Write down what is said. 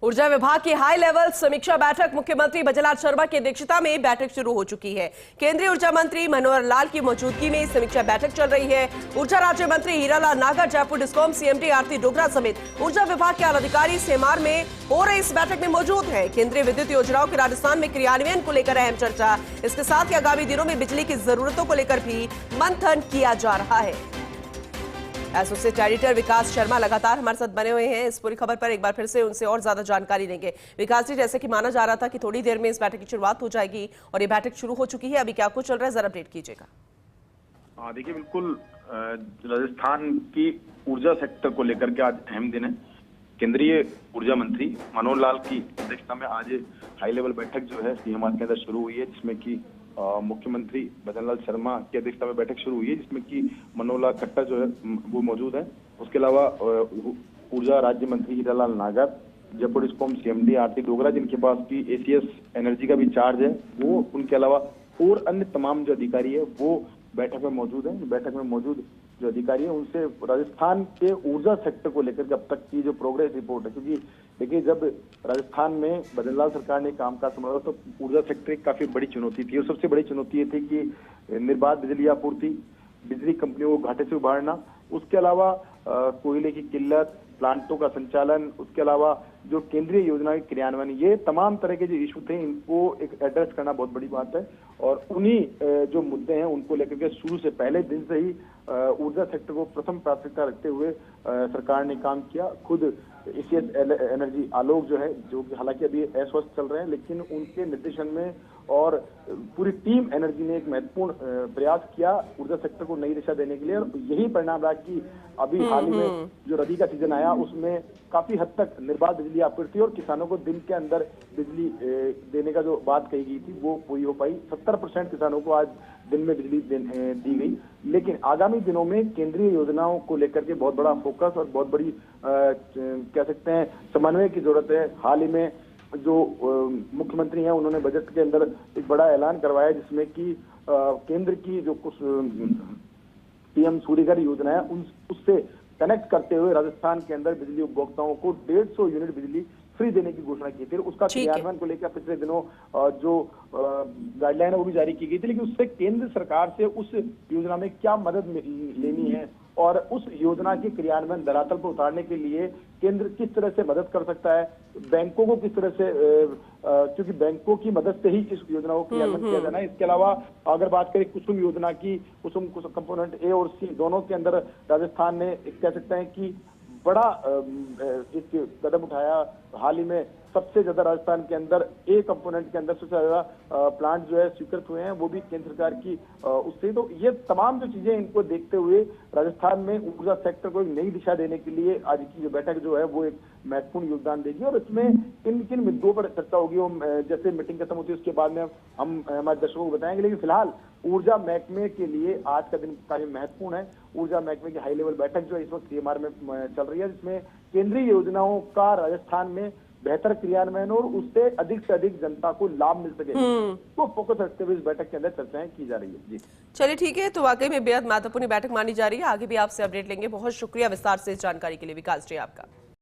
ऊर्जा विभाग की हाई लेवल समीक्षा बैठक मुख्यमंत्री भजनलाल शर्मा की अध्यक्षता में बैठक शुरू हो चुकी है। केंद्रीय ऊर्जा मंत्री मनोहर लाल की मौजूदगी में समीक्षा बैठक चल रही है। ऊर्जा राज्य मंत्री हीरालाल नागर, जयपुर डिस्कॉम सीएमडी आरती डोगरा समेत ऊर्जा विभाग के अधिकारी सेमार में हो रही इस बैठक में मौजूद है। केंद्रीय विद्युत योजनाओं के राजस्थान में क्रियान्वयन को लेकर अहम चर्चा। इसके साथ ही आगामी दिनों में बिजली की जरूरतों को लेकर भी मंथन किया जा रहा है। एसोसिएट एडिटर विकास शर्मा लगातार हमारे साथ बने हुए हैं। इस पूरी खबर पर एक बार फिर से उनसे और ज्यादा जानकारी लेंगे। विकास जी, जैसे कि माना जा रहा था कि थोड़ी देर में इस बैठक की शुरुआत हो जाएगी और ये बैठक शुरू हो चुकी है, अभी क्या कुछ चल रहा है, जरा अपडेट कीजिएगा। हाँ देखिए, बिल्कुल राजस्थान की ऊर्जा सेक्टर को लेकर के आज अहम दिन है। केंद्रीय ऊर्जा मंत्री मनोहर लाल की अध्यक्षता में आज हाई लेवल बैठक जो है सीएमआर के अंदर शुरू हुई है, जिसमें कि मुख्यमंत्री भजनलाल शर्मा की अध्यक्षता में बैठक शुरू हुई है, जिसमें कि मनोहर लाल खट्टर जो है वो मौजूद है। उसके अलावा ऊर्जा राज्य मंत्री हीरालाल नागर, जयपुर डिस्कॉम सीएमडी आरती डोगरा, जिनके पास भी एसीएस एनर्जी का भी चार्ज है, वो, उनके अलावा और अन्य तमाम जो अधिकारी है वो बैठक में मौजूद है। बैठक में मौजूद जो अधिकारी है उनसे राजस्थान के ऊर्जा सेक्टर को लेकर के अब तक की जो प्रोग्रेस रिपोर्ट है, क्योंकि देखिए जब राजस्थान में भजनलाल सरकार ने कामकाज संभाला तो ऊर्जा सेक्टर एक काफी बड़ी चुनौती थी और सबसे बड़ी चुनौती ये थी कि निर्बाध बिजली आपूर्ति, बिजली कंपनियों को घाटे से उभारना, उसके अलावा कोयले की किल्लत, प्लांटों का संचालन, उसके अलावा जो केंद्रीय योजना के क्रियान्वयन, ये तमाम तरह के जो इशू थे इनको एक एड्रेस करना बहुत बड़ी बात है। और उन्हीं जो मुद्दे हैं उनको लेकर के शुरू से पहले दिन से ही ऊर्जा सेक्टर को प्रथम प्राथमिकता रखते हुए सरकार ने काम किया। खुद एसीएस एनर्जी आलोक जो है, जो कि हालांकि अभी अस्वस्थ चल रहे हैं, लेकिन उनके निर्देशन में और पूरी टीम एनर्जी ने एक महत्वपूर्ण प्रयास किया ऊर्जा सेक्टर को नई दिशा देने के लिए। और यही परिणाम रहा कि अभी हाल ही में जो रबी का सीजन आया उसमें काफी हद तक निर्बाध बिजली आपूर्ति और किसानों को दिन के अंदर बिजली देने का जो बात कही गई थी वो पूरी हो पाई। 70% किसानों को आज दिन में बिजली दी गई। लेकिन आगामी दिनों में केंद्रीय योजनाओं को लेकर के बहुत बड़ा फोकस और बहुत बड़ी कह सकते हैं समन्वय की जरूरत है। हाल ही में जो मुख्यमंत्री हैं उन्होंने बजट के अंदर एक बड़ा ऐलान करवाया, जिसमें कि केंद्र की जो कुछ पीएम सूर्यघर योजना है उससे कनेक्ट करते हुए राजस्थान के अंदर बिजली उपभोक्ताओं को 150 यूनिट बिजली फ्री देने की घोषणा की थी। उसका क्रियान्वयन को लेकर पिछले दिनों जो गाइडलाइन है वो भी जारी की गई थी, लेकिन उससे केंद्र सरकार से उस योजना में क्या मदद लेनी है और उस योजना के क्रियान्वयन धरातल पर उतारने के लिए केंद्र किस तरह से मदद कर सकता है, बैंकों को किस तरह से, क्योंकि बैंकों की मदद से ही इस योजना को क्रियान्वयन किया जाना है। इसके अलावा अगर बात करें कुसुम योजना की, कुसुम कंपोनेंट ए और सी दोनों के अंदर राजस्थान ने कह सकते हैं कि बड़ा एक कदम उठाया। हाल ही में सबसे ज्यादा राजस्थान के अंदर ए कंपोनेंट के अंदर सबसे ज्यादा प्लांट जो है स्वीकृत हुए हैं, वो भी केंद्र सरकार की उससे। तो ये तमाम जो चीजें इनको देखते हुए राजस्थान में ऊर्जा सेक्टर को एक नई दिशा देने के लिए आज की जो बैठक जो है वो एक महत्वपूर्ण योगदान देगी। और इसमें किन किन मुद्दों पर चर्चा होगी वो जैसे मीटिंग खत्म होती है उसके बाद में हम हमारे दर्शकों को बताएंगे। लेकिन फिलहाल ऊर्जा महकमे के लिए आज का दिन काफी महत्वपूर्ण है। ऊर्जा महकमे की हाई लेवल बैठक जो है इस वक्त सीएमआर में चल रही है, जिसमें केंद्रीय योजनाओं का राजस्थान में बेहतर क्रियान्वयन और उससे अधिक से अधिक जनता को लाभ मिल सके तो फोकस रखते हुए इस बैठक के अंदर चर्चाएं की जा रही है। जी चलिए ठीक है, तो वाकई में बेहद महत्वपूर्ण बैठक मानी जा रही है। आगे भी आपसे अपडेट लेंगे। बहुत शुक्रिया विस्तार से इस जानकारी के लिए विकास जी आपका।